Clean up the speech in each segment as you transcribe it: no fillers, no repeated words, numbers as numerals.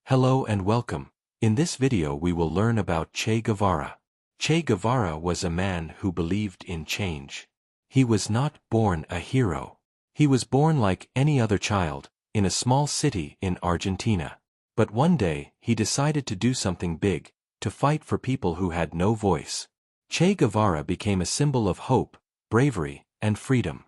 Hello and welcome. In this video we will learn about Che Guevara. Che Guevara was a man who believed in change. He was not born a hero. He was born like any other child, in a small city in Argentina. But one day, he decided to do something big, to fight for people who had no voice. Che Guevara became a symbol of hope, bravery, and freedom.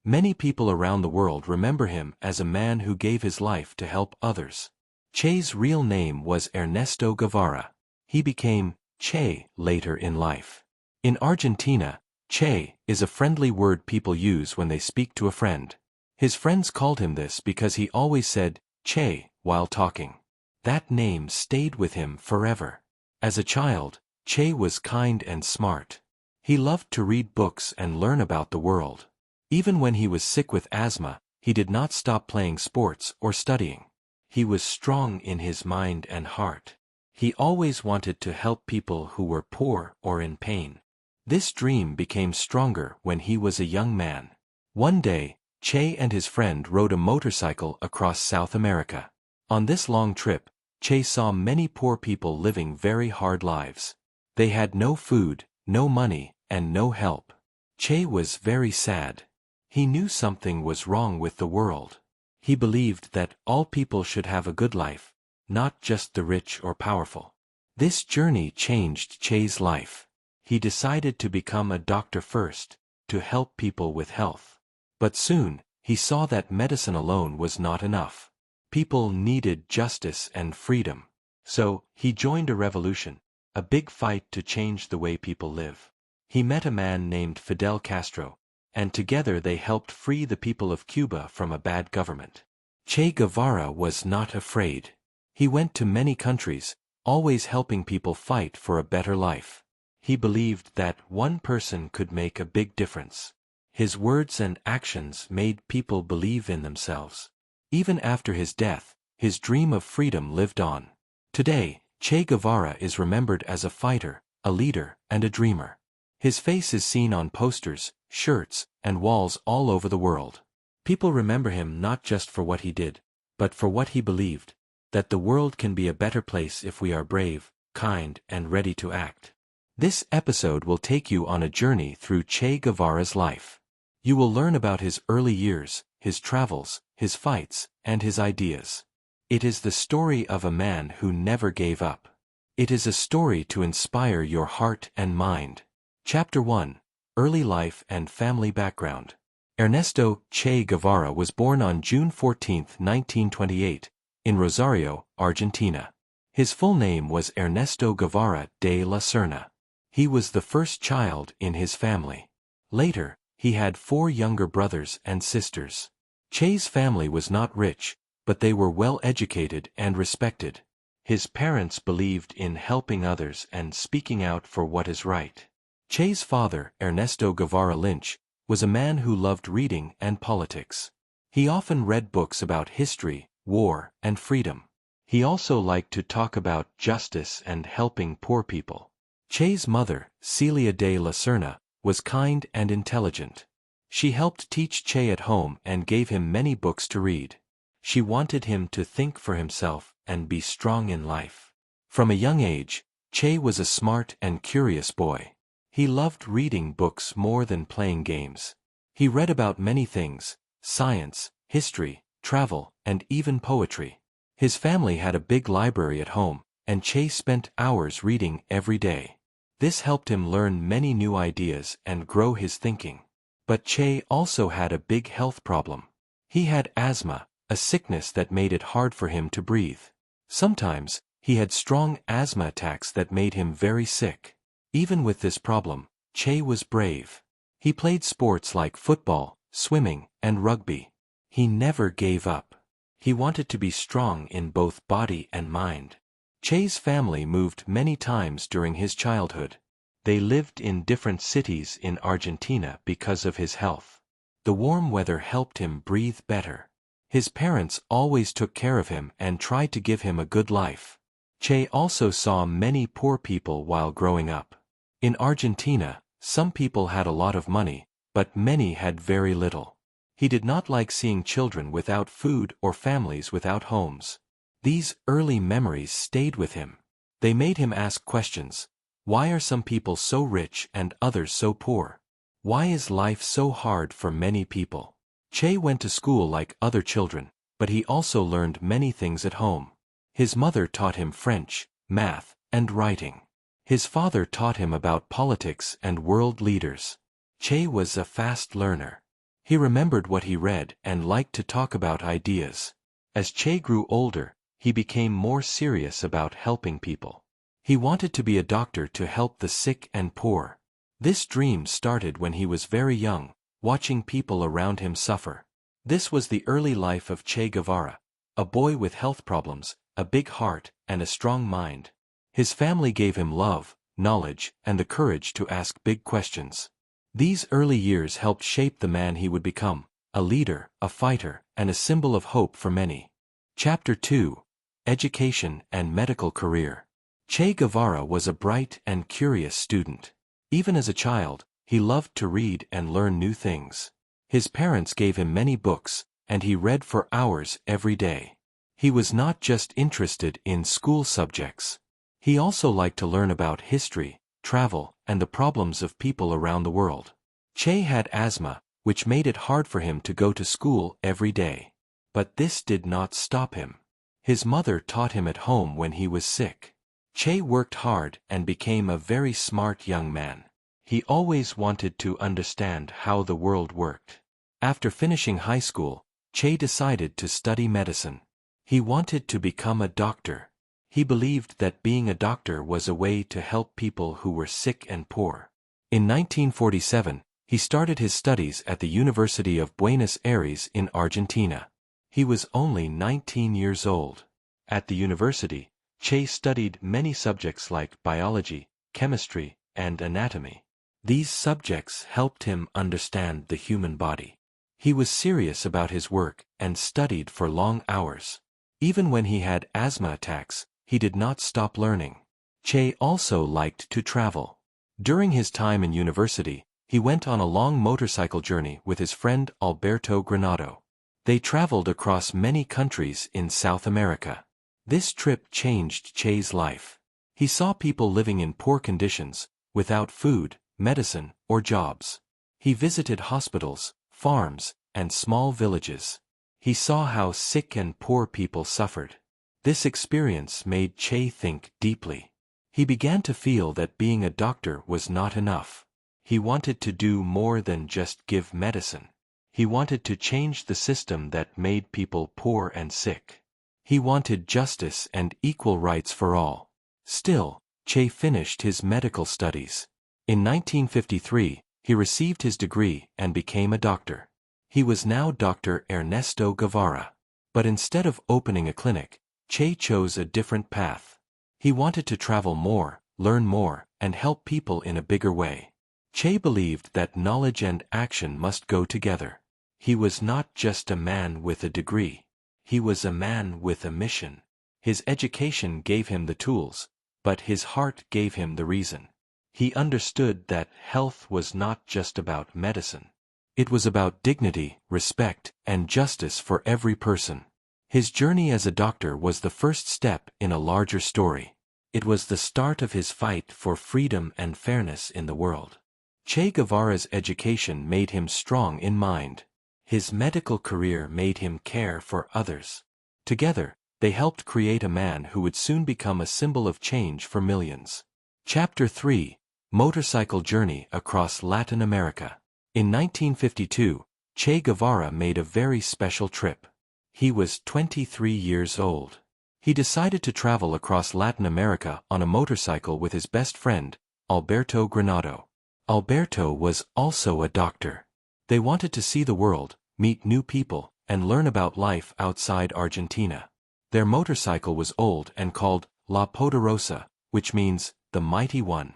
Many people around the world remember him as a man who gave his life to help others. Che's real name was Ernesto Guevara. He became Che later in life. In Argentina, Che is a friendly word people use when they speak to a friend. His friends called him this because he always said Che while talking. That name stayed with him forever. As a child, Che was kind and smart. He loved to read books and learn about the world. Even when he was sick with asthma, he did not stop playing sports or studying. He was strong in his mind and heart. He always wanted to help people who were poor or in pain. This dream became stronger when he was a young man. One day, Che and his friend rode a motorcycle across South America. On this long trip, Che saw many poor people living very hard lives. They had no food, no money, and no help. Che was very sad. He knew something was wrong with the world. He believed that all people should have a good life, not just the rich or powerful. This journey changed Che's life. He decided to become a doctor first, to help people with health. But soon, he saw that medicine alone was not enough. People needed justice and freedom. So, he joined a revolution, a big fight to change the way people live. He met a man named Fidel Castro, and together they helped free the people of Cuba from a bad government. Che Guevara was not afraid. He went to many countries, always helping people fight for a better life. He believed that one person could make a big difference. His words and actions made people believe in themselves. Even after his death, his dream of freedom lived on. Today, Che Guevara is remembered as a fighter, a leader, and a dreamer. His face is seen on posters, shirts, and walls all over the world. People remember him not just for what he did, but for what he believed, that the world can be a better place if we are brave, kind, and ready to act. This episode will take you on a journey through Che Guevara's life. You will learn about his early years, his travels, his fights, and his ideas. It is the story of a man who never gave up. It is a story to inspire your heart and mind. Chapter 1. Early Life and Family Background. Ernesto Che Guevara was born on June 14, 1928, in Rosario, Argentina. His full name was Ernesto Guevara de la Serna. He was the first child in his family. Later, he had 4 younger brothers and sisters. Che's family was not rich, but they were well educated and respected. His parents believed in helping others and speaking out for what is right. Che's father, Ernesto Guevara Lynch, was a man who loved reading and politics. He often read books about history, war, and freedom. He also liked to talk about justice and helping poor people. Che's mother, Celia de la Serna, was kind and intelligent. She helped teach Che at home and gave him many books to read. She wanted him to think for himself and be strong in life. From a young age, Che was a smart and curious boy. He loved reading books more than playing games. He read about many things: science, history, travel, and even poetry. His family had a big library at home, and Che spent hours reading every day. This helped him learn many new ideas and grow his thinking. But Che also had a big health problem. He had asthma, a sickness that made it hard for him to breathe. Sometimes, he had strong asthma attacks that made him very sick. Even with this problem, Che was brave. He played sports like football, swimming, and rugby. He never gave up. He wanted to be strong in both body and mind. Che's family moved many times during his childhood. They lived in different cities in Argentina because of his health. The warm weather helped him breathe better. His parents always took care of him and tried to give him a good life. Che also saw many poor people while growing up. In Argentina, some people had a lot of money, but many had very little. He did not like seeing children without food or families without homes. These early memories stayed with him. They made him ask questions. Why are some people so rich and others so poor? Why is life so hard for many people? Che went to school like other children, but he also learned many things at home. His mother taught him French, math, and writing. His father taught him about politics and world leaders. Che was a fast learner. He remembered what he read and liked to talk about ideas. As Che grew older, he became more serious about helping people. He wanted to be a doctor to help the sick and poor. This dream started when he was very young, watching people around him suffer. This was the early life of Che Guevara, a boy with health problems, a big heart, and a strong mind. His family gave him love, knowledge, and the courage to ask big questions. These early years helped shape the man he would become, a leader, a fighter, and a symbol of hope for many. Chapter 2: Education and Medical Career. Che Guevara was a bright and curious student. Even as a child, he loved to read and learn new things. His parents gave him many books, and he read for hours every day. He was not just interested in school subjects. He also liked to learn about history, travel, and the problems of people around the world. Che had asthma, which made it hard for him to go to school every day. But this did not stop him. His mother taught him at home when he was sick. Che worked hard and became a very smart young man. He always wanted to understand how the world worked. After finishing high school, Che decided to study medicine. He wanted to become a doctor. He believed that being a doctor was a way to help people who were sick and poor. In 1947, he started his studies at the University of Buenos Aires in Argentina. He was only 19 years old. At the university, Che studied many subjects like biology, chemistry, and anatomy. These subjects helped him understand the human body. He was serious about his work and studied for long hours. Even when he had asthma attacks, he did not stop learning. Che also liked to travel. During his time in university, he went on a long motorcycle journey with his friend Alberto Granado. They traveled across many countries in South America. This trip changed Che's life. He saw people living in poor conditions, without food, medicine, or jobs. He visited hospitals, farms, and small villages. He saw how sick and poor people suffered. This experience made Che think deeply. He began to feel that being a doctor was not enough. He wanted to do more than just give medicine. He wanted to change the system that made people poor and sick. He wanted justice and equal rights for all. Still, Che finished his medical studies. In 1953, he received his degree and became a doctor. He was now Dr. Ernesto Guevara. But instead of opening a clinic, Che chose a different path. He wanted to travel more, learn more, and help people in a bigger way. Che believed that knowledge and action must go together. He was not just a man with a degree. He was a man with a mission. His education gave him the tools, but his heart gave him the reason. He understood that health was not just about medicine. It was about dignity, respect, and justice for every person. His journey as a doctor was the first step in a larger story. It was the start of his fight for freedom and fairness in the world. Che Guevara's education made him strong in mind. His medical career made him care for others. Together, they helped create a man who would soon become a symbol of change for millions. Chapter 3: Motorcycle Journey Across Latin America. In 1952, Che Guevara made a very special trip. He was 23 years old. He decided to travel across Latin America on a motorcycle with his best friend, Alberto Granado. Alberto was also a doctor. They wanted to see the world, meet new people, and learn about life outside Argentina. Their motorcycle was old and called La Poderosa, which means the Mighty One.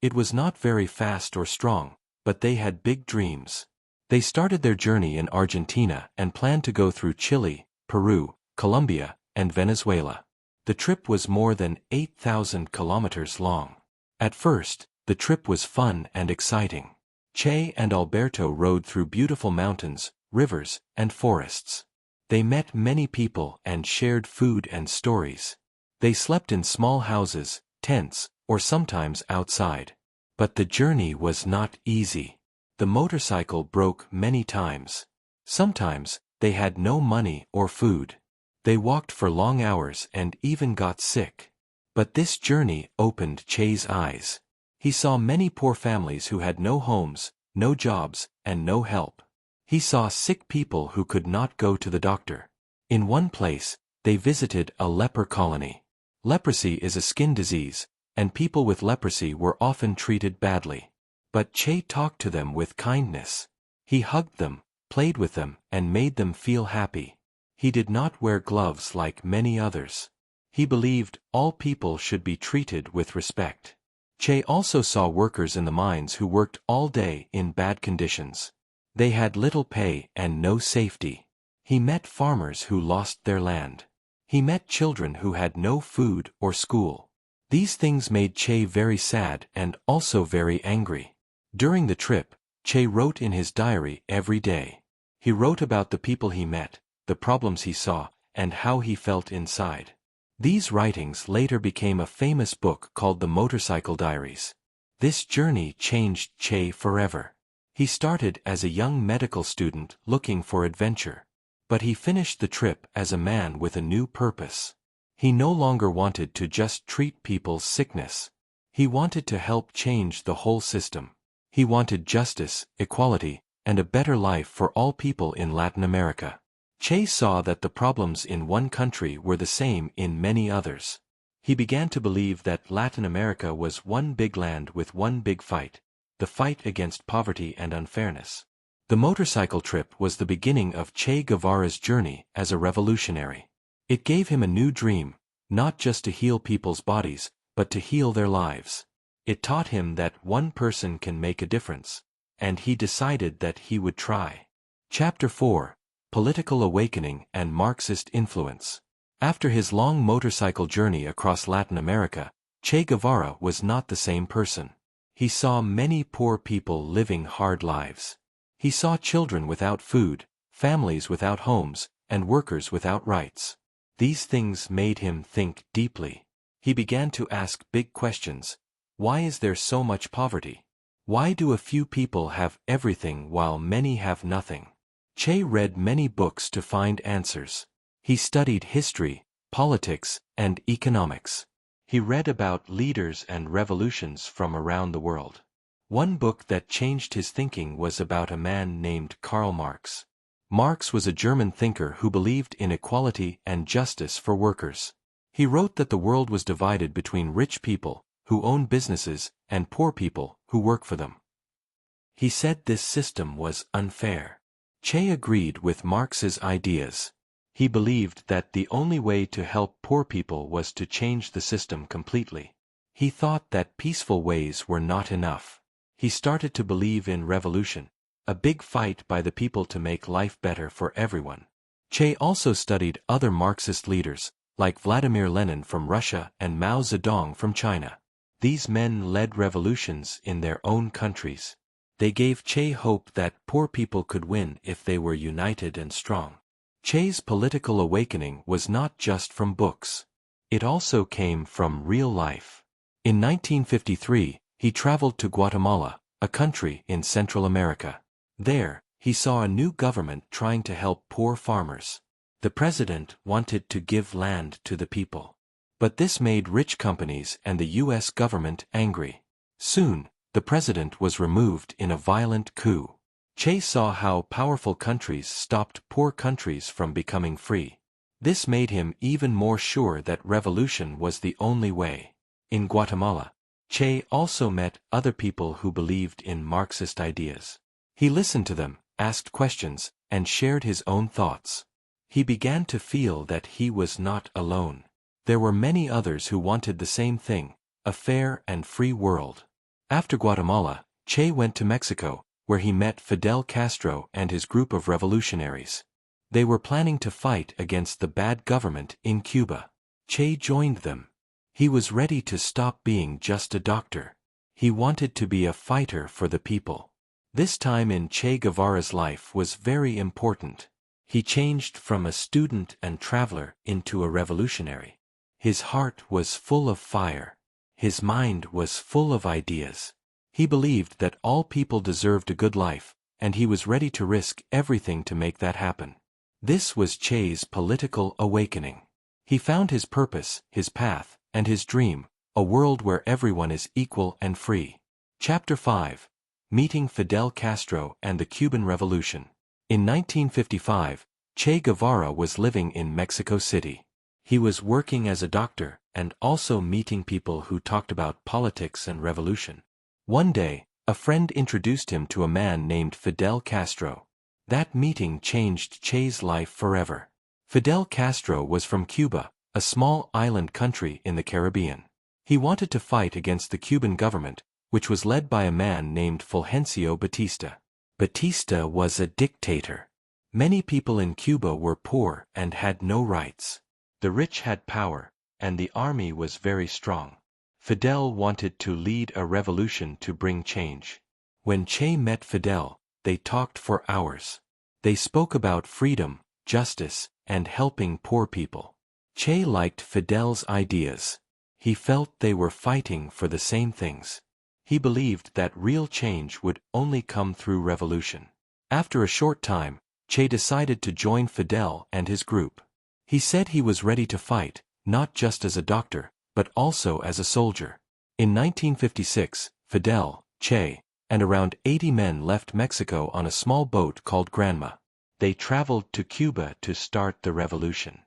It was not very fast or strong, but they had big dreams. They started their journey in Argentina and planned to go through Chile, Peru, Colombia, and Venezuela. The trip was more than 8,000 kilometers long. At first, the trip was fun and exciting. Che and Alberto rode through beautiful mountains, rivers, and forests. They met many people and shared food and stories. They slept in small houses, tents, or sometimes outside. But the journey was not easy. The motorcycle broke many times. Sometimes, they had no money or food. They walked for long hours and even got sick. But this journey opened Che's eyes. He saw many poor families who had no homes, no jobs, and no help. He saw sick people who could not go to the doctor. In one place, they visited a leper colony. Leprosy is a skin disease, and people with leprosy were often treated badly. But Che talked to them with kindness. He hugged them, played with them, and made them feel happy. He did not wear gloves like many others. He believed all people should be treated with respect. Che also saw workers in the mines who worked all day in bad conditions. They had little pay and no safety. He met farmers who lost their land. He met children who had no food or school. These things made Che very sad and also very angry. During the trip, Che wrote in his diary every day. He wrote about the people he met, the problems he saw, and how he felt inside. These writings later became a famous book called The Motorcycle Diaries. This journey changed Che forever. He started as a young medical student looking for adventure. But he finished the trip as a man with a new purpose. He no longer wanted to just treat people's sickness. He wanted to help change the whole system. He wanted justice, equality, and a better life for all people in Latin America. Che saw that the problems in one country were the same in many others. He began to believe that Latin America was one big land with one big fight. The fight against poverty and unfairness. The motorcycle trip was the beginning of Che Guevara's journey as a revolutionary. It gave him a new dream, not just to heal people's bodies, but to heal their lives. It taught him that one person can make a difference, and he decided that he would try. Chapter 4: Political Awakening and Marxist Influence. After his long motorcycle journey across Latin America, Che Guevara was not the same person. He saw many poor people living hard lives. He saw children without food, families without homes, and workers without rights. These things made him think deeply. He began to ask big questions. Why is there so much poverty? Why do a few people have everything while many have nothing? Che read many books to find answers. He studied history, politics, and economics. He read about leaders and revolutions from around the world. One book that changed his thinking was about a man named Karl Marx. Marx was a German thinker who believed in equality and justice for workers. He wrote that the world was divided between rich people, who own businesses, and poor people, who work for them. He said this system was unfair. Che agreed with Marx's ideas. He believed that the only way to help poor people was to change the system completely. He thought that peaceful ways were not enough. He started to believe in revolution, a big fight by the people to make life better for everyone. Che also studied other Marxist leaders, like Vladimir Lenin from Russia and Mao Zedong from China. These men led revolutions in their own countries. They gave Che hope that poor people could win if they were united and strong. Che's political awakening was not just from books. It also came from real life. In 1953, he traveled to Guatemala, a country in Central America. There, he saw a new government trying to help poor farmers. The president wanted to give land to the people. But this made rich companies and the U.S. government angry. Soon, the president was removed in a violent coup. Che saw how powerful countries stopped poor countries from becoming free. This made him even more sure that revolution was the only way. In Guatemala, Che also met other people who believed in Marxist ideas. He listened to them, asked questions, and shared his own thoughts. He began to feel that he was not alone. There were many others who wanted the same thing, a fair and free world. After Guatemala, Che went to Mexico, where he met Fidel Castro and his group of revolutionaries. They were planning to fight against the bad government in Cuba. Che joined them. He was ready to stop being just a doctor. He wanted to be a fighter for the people. This time in Che Guevara's life was very important. He changed from a student and traveler into a revolutionary. His heart was full of fire. His mind was full of ideas. He believed that all people deserved a good life, and he was ready to risk everything to make that happen. This was Che's political awakening. He found his purpose, his path, and his dream, a world where everyone is equal and free. Chapter 5. Meeting Fidel Castro and the Cuban Revolution. In 1955, Che Guevara was living in Mexico City. He was working as a doctor and also meeting people who talked about politics and revolution. One day, a friend introduced him to a man named Fidel Castro. That meeting changed Che's life forever. Fidel Castro was from Cuba, a small island country in the Caribbean. He wanted to fight against the Cuban government, which was led by a man named Fulgencio Batista. Batista was a dictator. Many people in Cuba were poor and had no rights. The rich had power, and the army was very strong. Fidel wanted to lead a revolution to bring change. When Che met Fidel, they talked for hours. They spoke about freedom, justice, and helping poor people. Che liked Fidel's ideas. He felt they were fighting for the same things. He believed that real change would only come through revolution. After a short time, Che decided to join Fidel and his group. He said he was ready to fight, not just as a doctor, but also as a soldier. In 1956, Fidel, Che, and around 80 men left Mexico on a small boat called Granma. They traveled to Cuba to start the revolution.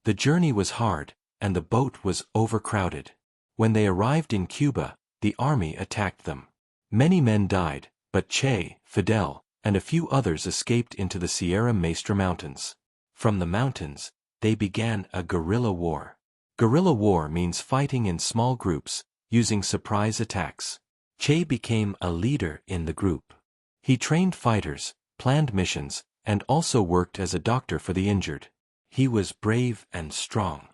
The journey was hard, and the boat was overcrowded. When they arrived in Cuba, the army attacked them. Many men died, but Che, Fidel, and a few others escaped into the Sierra Maestra Mountains. From the mountains, they began a guerrilla war. Guerrilla war means fighting in small groups, using surprise attacks. Che became a leader in the group. He trained fighters, planned missions, and also worked as a doctor for the injured. He was brave and strong.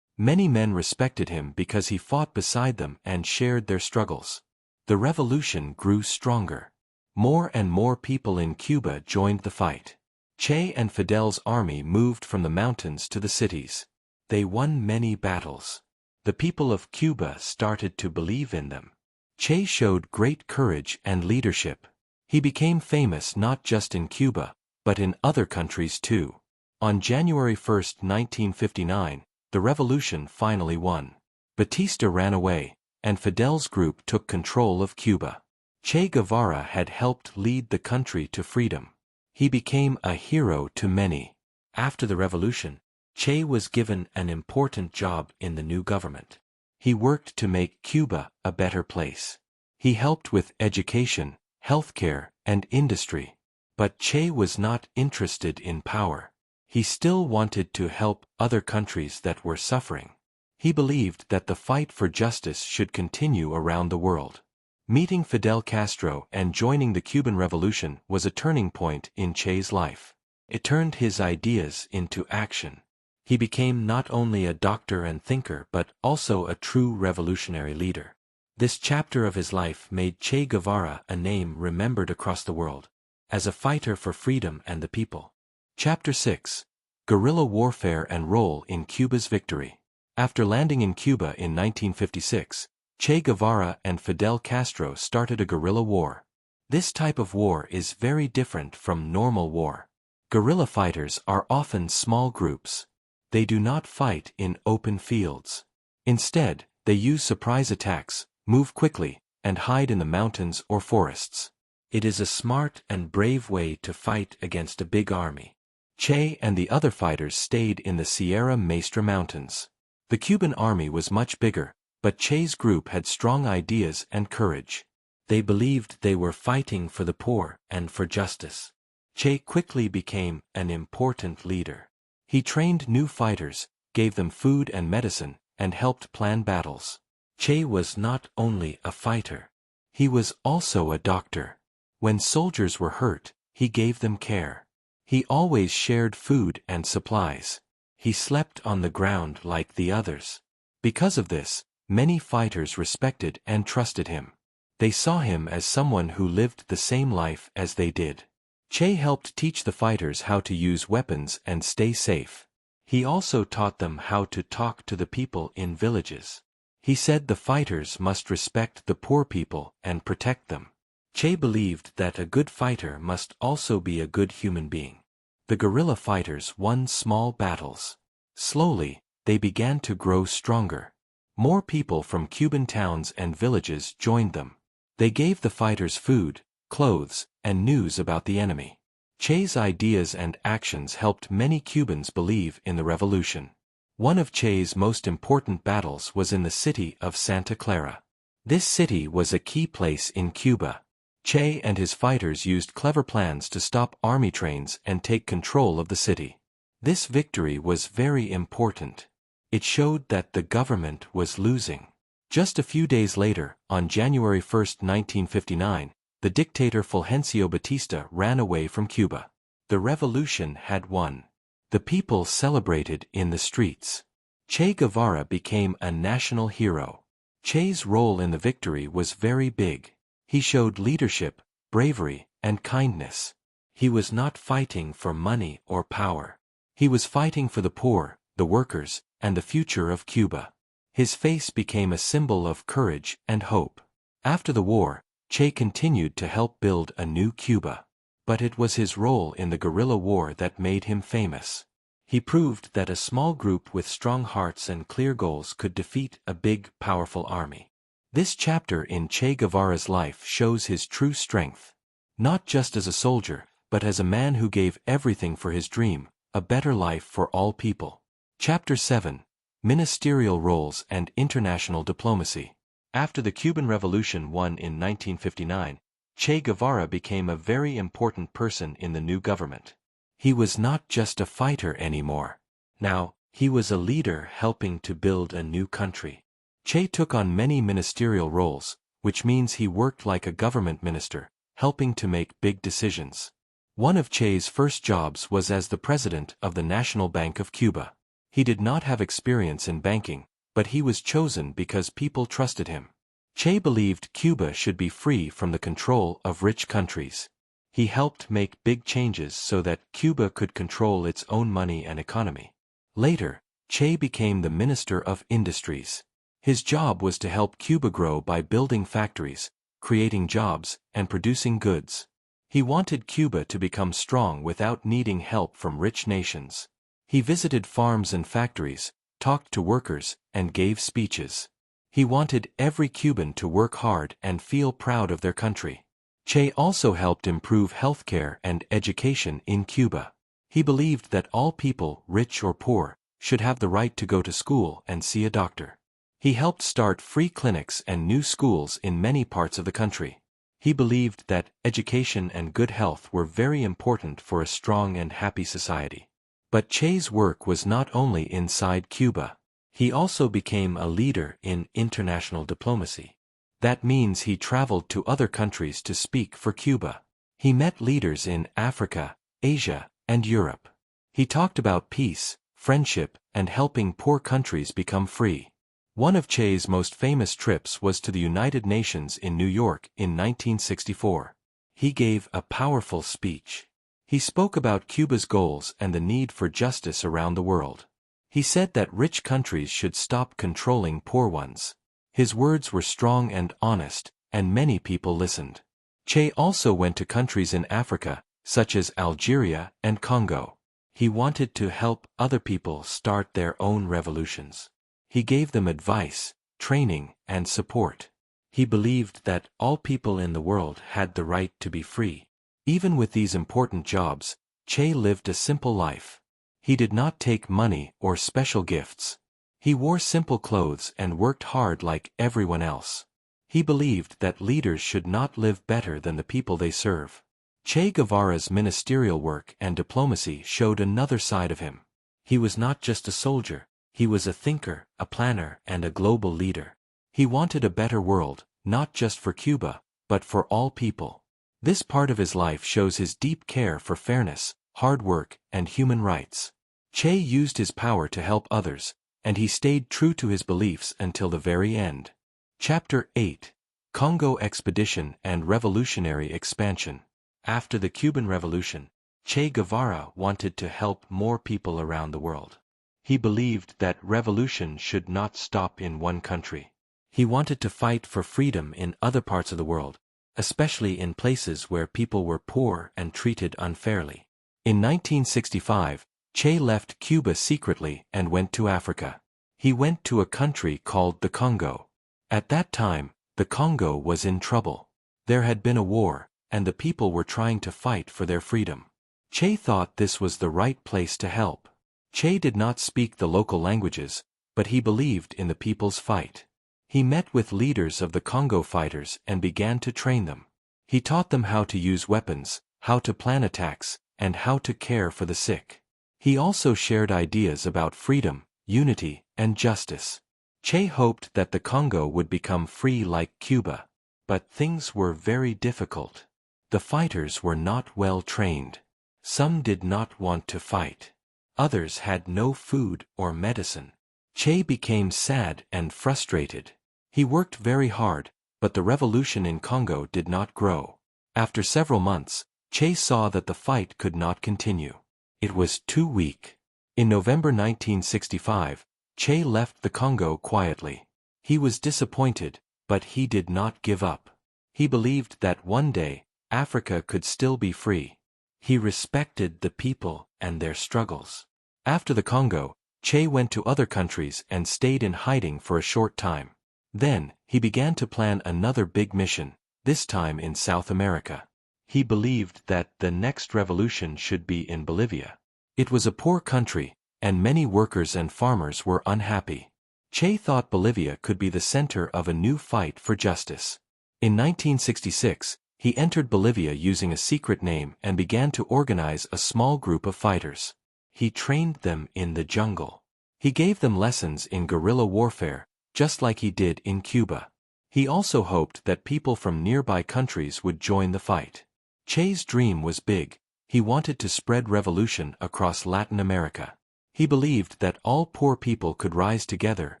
Many men respected him because he fought beside them and shared their struggles. The revolution grew stronger. More and more people in Cuba joined the fight. Che and Fidel's army moved from the mountains to the cities. They won many battles. The people of Cuba started to believe in them. Che showed great courage and leadership. He became famous not just in Cuba, but in other countries too. On January 1, 1959, the revolution finally won. Batista ran away, and Fidel's group took control of Cuba. Che Guevara had helped lead the country to freedom. He became a hero to many. After the revolution, Che was given an important job in the new government. He worked to make Cuba a better place. He helped with education, healthcare, and industry. But Che was not interested in power. He still wanted to help other countries that were suffering. He believed that the fight for justice should continue around the world. Meeting Fidel Castro and joining the Cuban Revolution was a turning point in Che's life. It turned his ideas into action. He became not only a doctor and thinker but also a true revolutionary leader. This chapter of his life made Che Guevara a name remembered across the world, as a fighter for freedom and the people. Chapter 6. Guerrilla Warfare and Role in Cuba's Victory. After landing in Cuba in 1956, Che Guevara and Fidel Castro started a guerrilla war. This type of war is very different from normal war. Guerrilla fighters are often small groups. They do not fight in open fields. Instead, they use surprise attacks, move quickly, and hide in the mountains or forests. It is a smart and brave way to fight against a big army. Che and the other fighters stayed in the Sierra Maestra Mountains. The Cuban army was much bigger, but Che's group had strong ideas and courage. They believed they were fighting for the poor and for justice. Che quickly became an important leader. He trained new fighters, gave them food and medicine, and helped plan battles. Che was not only a fighter. He was also a doctor. When soldiers were hurt, he gave them care. He always shared food and supplies. He slept on the ground like the others. Because of this, many fighters respected and trusted him. They saw him as someone who lived the same life as they did. Che helped teach the fighters how to use weapons and stay safe. He also taught them how to talk to the people in villages. He said the fighters must respect the poor people and protect them. Che believed that a good fighter must also be a good human being. The guerrilla fighters won small battles. Slowly, they began to grow stronger. More people from Cuban towns and villages joined them. They gave the fighters food, clothes, and news about the enemy. Che's ideas and actions helped many Cubans believe in the revolution. One of Che's most important battles was in the city of Santa Clara. This city was a key place in Cuba. Che and his fighters used clever plans to stop army trains and take control of the city. This victory was very important. It showed that the government was losing. Just a few days later, on January 1, 1959, the dictator Fulgencio Batista ran away from Cuba. The revolution had won. The people celebrated in the streets. Che Guevara became a national hero. Che's role in the victory was very big. He showed leadership, bravery, and kindness. He was not fighting for money or power. He was fighting for the poor, the workers, and the future of Cuba. His face became a symbol of courage and hope. After the war, Che continued to help build a new Cuba. But it was his role in the guerrilla war that made him famous. He proved that a small group with strong hearts and clear goals could defeat a big, powerful army. This chapter in Che Guevara's life shows his true strength. Not just as a soldier, but as a man who gave everything for his dream, a better life for all people. Chapter 7. Ministerial Roles and International Diplomacy. After the Cuban Revolution won in 1959, Che Guevara became a very important person in the new government. He was not just a fighter anymore. Now, he was a leader helping to build a new country. Che took on many ministerial roles, which means he worked like a government minister, helping to make big decisions. One of Che's first jobs was as the president of the National Bank of Cuba. He did not have experience in banking, but he was chosen because people trusted him. Che believed Cuba should be free from the control of rich countries. He helped make big changes so that Cuba could control its own money and economy. Later, Che became the Minister of Industries. His job was to help Cuba grow by building factories, creating jobs, and producing goods. He wanted Cuba to become strong without needing help from rich nations. He visited farms and factories, talked to workers, and gave speeches. He wanted every Cuban to work hard and feel proud of their country. Che also helped improve healthcare and education in Cuba. He believed that all people, rich or poor, should have the right to go to school and see a doctor. He helped start free clinics and new schools in many parts of the country. He believed that education and good health were very important for a strong and happy society. But Che's work was not only inside Cuba. He also became a leader in international diplomacy. That means he traveled to other countries to speak for Cuba. He met leaders in Africa, Asia, and Europe. He talked about peace, friendship, and helping poor countries become free. One of Che's most famous trips was to the United Nations in New York in 1964. He gave a powerful speech. He spoke about Cuba's goals and the need for justice around the world. He said that rich countries should stop controlling poor ones. His words were strong and honest, and many people listened. Che also went to countries in Africa, such as Algeria and Congo. He wanted to help other people start their own revolutions. He gave them advice, training, and support. He believed that all people in the world had the right to be free. Even with these important jobs, Che lived a simple life. He did not take money or special gifts. He wore simple clothes and worked hard like everyone else. He believed that leaders should not live better than the people they serve. Che Guevara's ministerial work and diplomacy showed another side of him. He was not just a soldier. He was a thinker, a planner, and a global leader. He wanted a better world, not just for Cuba, but for all people. This part of his life shows his deep care for fairness, hard work, and human rights. Che used his power to help others, and he stayed true to his beliefs until the very end. Chapter 8. Congo Expedition and Revolutionary Expansion. After the Cuban Revolution, Che Guevara wanted to help more people around the world. He believed that revolution should not stop in one country. He wanted to fight for freedom in other parts of the world, especially in places where people were poor and treated unfairly. In 1965, Che left Cuba secretly and went to Africa. He went to a country called the Congo. At that time, the Congo was in trouble. There had been a war, and the people were trying to fight for their freedom. Che thought this was the right place to help. Che did not speak the local languages, but he believed in the people's fight. He met with leaders of the Congo fighters and began to train them. He taught them how to use weapons, how to plan attacks, and how to care for the sick. He also shared ideas about freedom, unity, and justice. Che hoped that the Congo would become free like Cuba. But things were very difficult. The fighters were not well trained. Some did not want to fight. Others had no food or medicine. Che became sad and frustrated. He worked very hard, but the revolution in Congo did not grow. After several months, Che saw that the fight could not continue. It was too weak. In November 1965, Che left the Congo quietly. He was disappointed, but he did not give up. He believed that one day, Africa could still be free. He respected the people and their struggles. After the Congo, Che went to other countries and stayed in hiding for a short time. Then, he began to plan another big mission, this time in South America. He believed that the next revolution should be in Bolivia. It was a poor country, and many workers and farmers were unhappy. Che thought Bolivia could be the center of a new fight for justice. In 1966, he entered Bolivia using a secret name and began to organize a small group of fighters. He trained them in the jungle. He gave them lessons in guerrilla warfare, just like he did in Cuba. He also hoped that people from nearby countries would join the fight. Che's dream was big. He wanted to spread revolution across Latin America. He believed that all poor people could rise together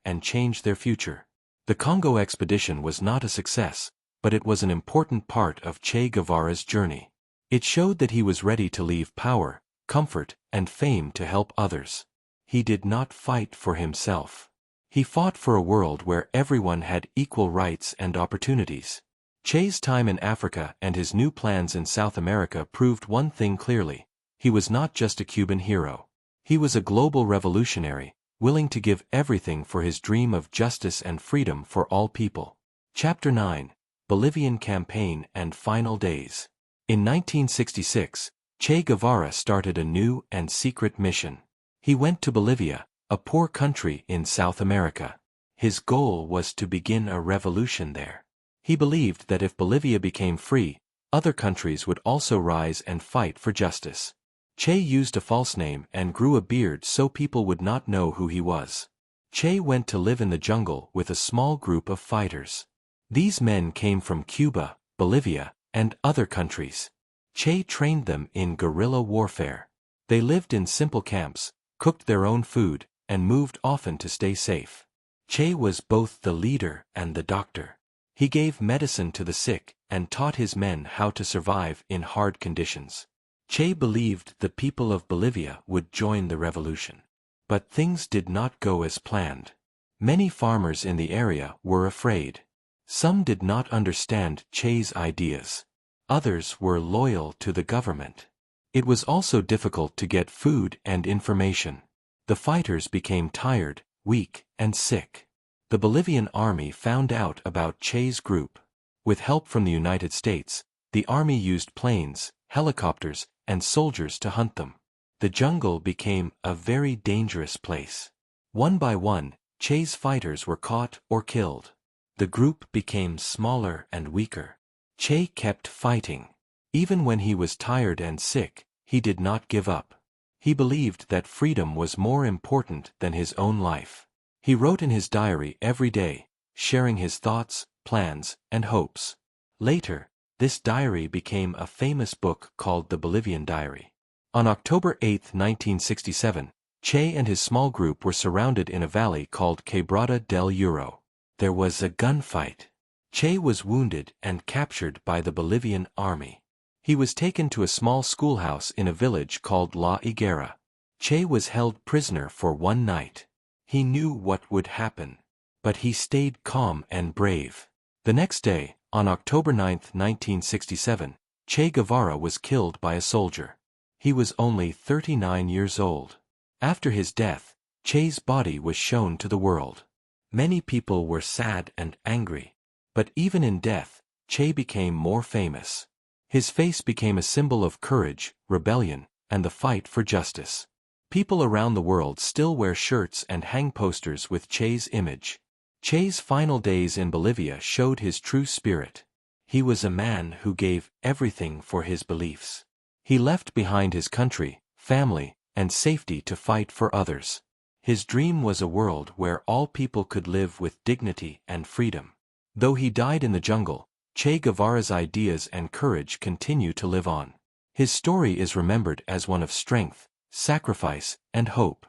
and change their future. The Congo expedition was not a success, but it was an important part of Che Guevara's journey. It showed that he was ready to leave power, comfort, and fame to help others. He did not fight for himself. He fought for a world where everyone had equal rights and opportunities. Che's time in Africa and his new plans in South America proved one thing clearly: he was not just a Cuban hero. He was a global revolutionary, willing to give everything for his dream of justice and freedom for all people. Chapter 9: Bolivian Campaign and Final Days. In 1966, Che Guevara started a new and secret mission. He went to Bolivia, a poor country in South America. His goal was to begin a revolution there. He believed that if Bolivia became free, other countries would also rise and fight for justice. Che used a false name and grew a beard so people would not know who he was. Che went to live in the jungle with a small group of fighters. These men came from Cuba, Bolivia, and other countries. Che trained them in guerrilla warfare. They lived in simple camps, cooked their own food, and moved often to stay safe. Che was both the leader and the doctor. He gave medicine to the sick and taught his men how to survive in hard conditions. Che believed the people of Bolivia would join the revolution. But things did not go as planned. Many farmers in the area were afraid. Some did not understand Che's ideas. Others were loyal to the government. It was also difficult to get food and information. The fighters became tired, weak, and sick. The Bolivian army found out about Che's group. With help from the United States, the army used planes, helicopters, and soldiers to hunt them. The jungle became a very dangerous place. One by one, Che's fighters were caught or killed. The group became smaller and weaker. Che kept fighting. Even when he was tired and sick, he did not give up. He believed that freedom was more important than his own life. He wrote in his diary every day, sharing his thoughts, plans, and hopes. Later, this diary became a famous book called the Bolivian Diary. On October 8, 1967, Che and his small group were surrounded in a valley called Quebrada del Euro. There was a gunfight. Che was wounded and captured by the Bolivian army. He was taken to a small schoolhouse in a village called La Higuera. Che was held prisoner for one night. He knew what would happen. But he stayed calm and brave. The next day, on October 9, 1967, Che Guevara was killed by a soldier. He was only 39 years old. After his death, Che's body was shown to the world. Many people were sad and angry. But even in death, Che became more famous. His face became a symbol of courage, rebellion, and the fight for justice. People around the world still wear shirts and hang posters with Che's image. Che's final days in Bolivia showed his true spirit. He was a man who gave everything for his beliefs. He left behind his country, family, and safety to fight for others. His dream was a world where all people could live with dignity and freedom. Though he died in the jungle, Che Guevara's ideas and courage continue to live on. His story is remembered as one of strength, sacrifice, and hope.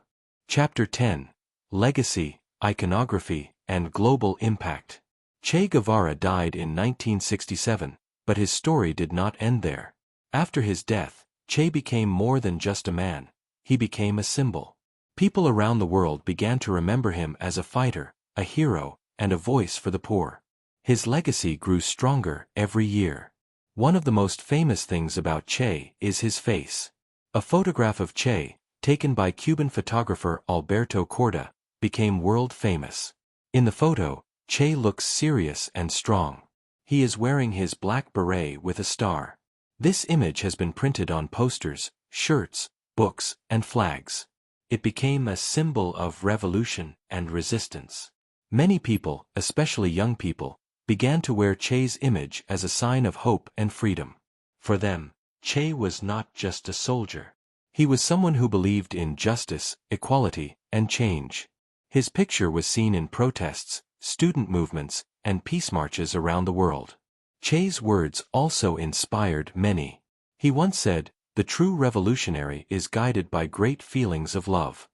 Chapter 10: Legacy, Iconography, and Global Impact. Che Guevara died in 1967, but his story did not end there. After his death, Che became more than just a man. He became a symbol. People around the world began to remember him as a fighter, a hero, and a voice for the poor. His legacy grew stronger every year. One of the most famous things about Che is his face. A photograph of Che, taken by Cuban photographer Alberto Corda, became world famous. In the photo, Che looks serious and strong. He is wearing his black beret with a star. This image has been printed on posters, shirts, books, and flags. It became a symbol of revolution and resistance. Many people, especially young people, began to wear Che's image as a sign of hope and freedom. For them, Che was not just a soldier. He was someone who believed in justice, equality, and change. His picture was seen in protests, student movements, and peace marches around the world. Che's words also inspired many. He once said, "The true revolutionary is guided by great feelings of love."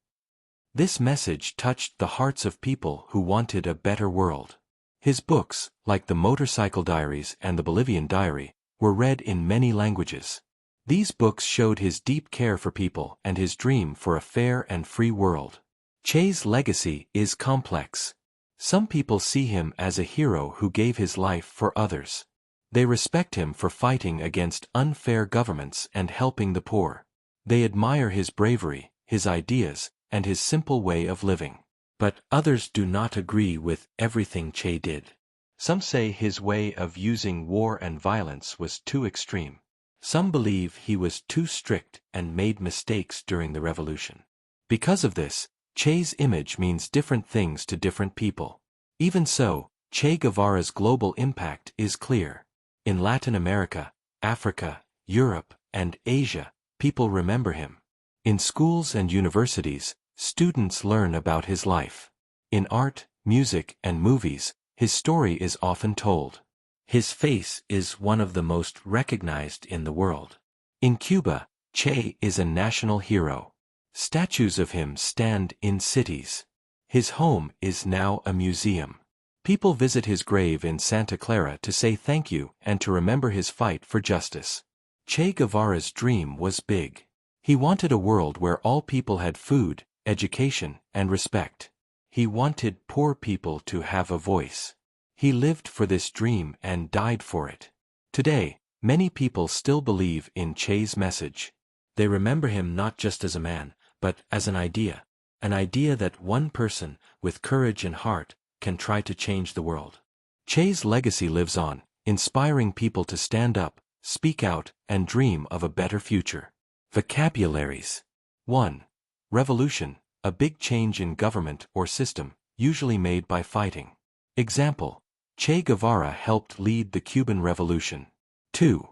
This message touched the hearts of people who wanted a better world. His books, like the Motorcycle Diaries and the Bolivian Diary, were read in many languages. These books showed his deep care for people and his dream for a fair and free world. Che's legacy is complex. Some people see him as a hero who gave his life for others. They respect him for fighting against unfair governments and helping the poor. They admire his bravery, his ideas, and his simple way of living. But others do not agree with everything Che did. Some say his way of using war and violence was too extreme. Some believe he was too strict and made mistakes during the revolution. Because of this, Che's image means different things to different people. Even so, Che Guevara's global impact is clear. In Latin America, Africa, Europe, and Asia, people remember him. In schools and universities, students learn about his life. In art, music, and movies, his story is often told. His face is one of the most recognized in the world. In Cuba, Che is a national hero. Statues of him stand in cities. His home is now a museum. People visit his grave in Santa Clara to say thank you and to remember his fight for justice. Che Guevara's dream was big. He wanted a world where all people had food, education, and respect. He wanted poor people to have a voice. He lived for this dream and died for it. Today, many people still believe in Che's message. They remember him not just as a man, but as an idea that one person, with courage and heart, can try to change the world. Che's legacy lives on, inspiring people to stand up, speak out, and dream of a better future. Vocabularies. 1. Revolution, a big change in government or system, usually made by fighting. Example: Che Guevara helped lead the Cuban Revolution. 2.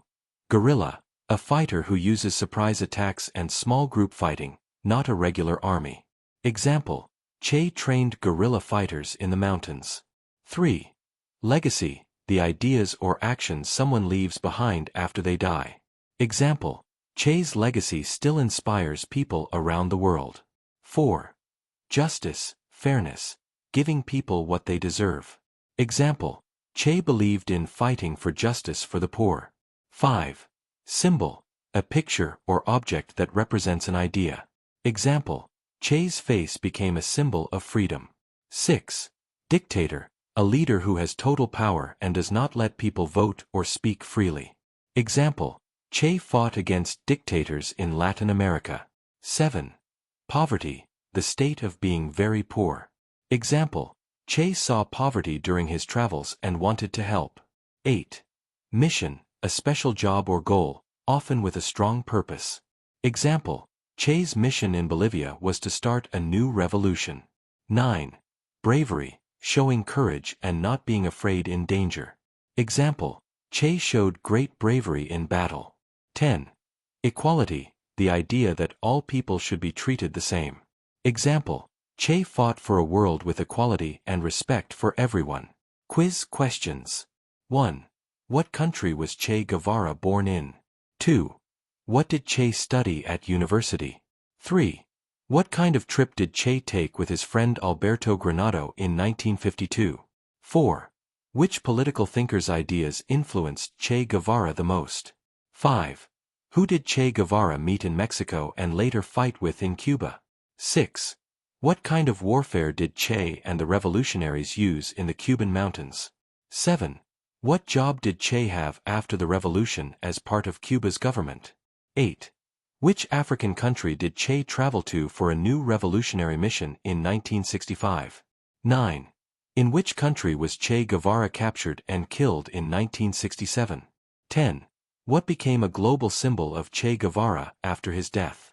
Guerrilla, a fighter who uses surprise attacks and small group fighting, not a regular army. Example: Che trained guerrilla fighters in the mountains. 3. Legacy, the ideas or actions someone leaves behind after they die. Example: Che's legacy still inspires people around the world. 4. Justice, fairness, giving people what they deserve. Example: Che believed in fighting for justice for the poor. 5. Symbol, a picture or object that represents an idea. Example, Che's face became a symbol of freedom. 6. Dictator, a leader who has total power and does not let people vote or speak freely. Example, Che fought against dictators in Latin America. 7. Poverty, the state of being very poor. Example, Che saw poverty during his travels and wanted to help. 8. Mission, a special job or goal, often with a strong purpose. Example, Che's mission in Bolivia was to start a new revolution. 9. Bravery, showing courage and not being afraid in danger. Example, Che showed great bravery in battle. 10. Equality, the idea that all people should be treated the same. Example, Che fought for a world with equality and respect for everyone. Quiz questions. 1. What country was Che Guevara born in? 2. What did Che study at university? 3. What kind of trip did Che take with his friend Alberto Granado in 1952? 4. Which political thinker's ideas influenced Che Guevara the most? 5. Who did Che Guevara meet in Mexico and later fight with in Cuba? 6. What kind of warfare did Che and the revolutionaries use in the Cuban mountains? 7. What job did Che have after the revolution as part of Cuba's government? 8. Which African country did Che travel to for a new revolutionary mission in 1965? 9. In which country was Che Guevara captured and killed in 1967? 10. What became a global symbol of Che Guevara after his death?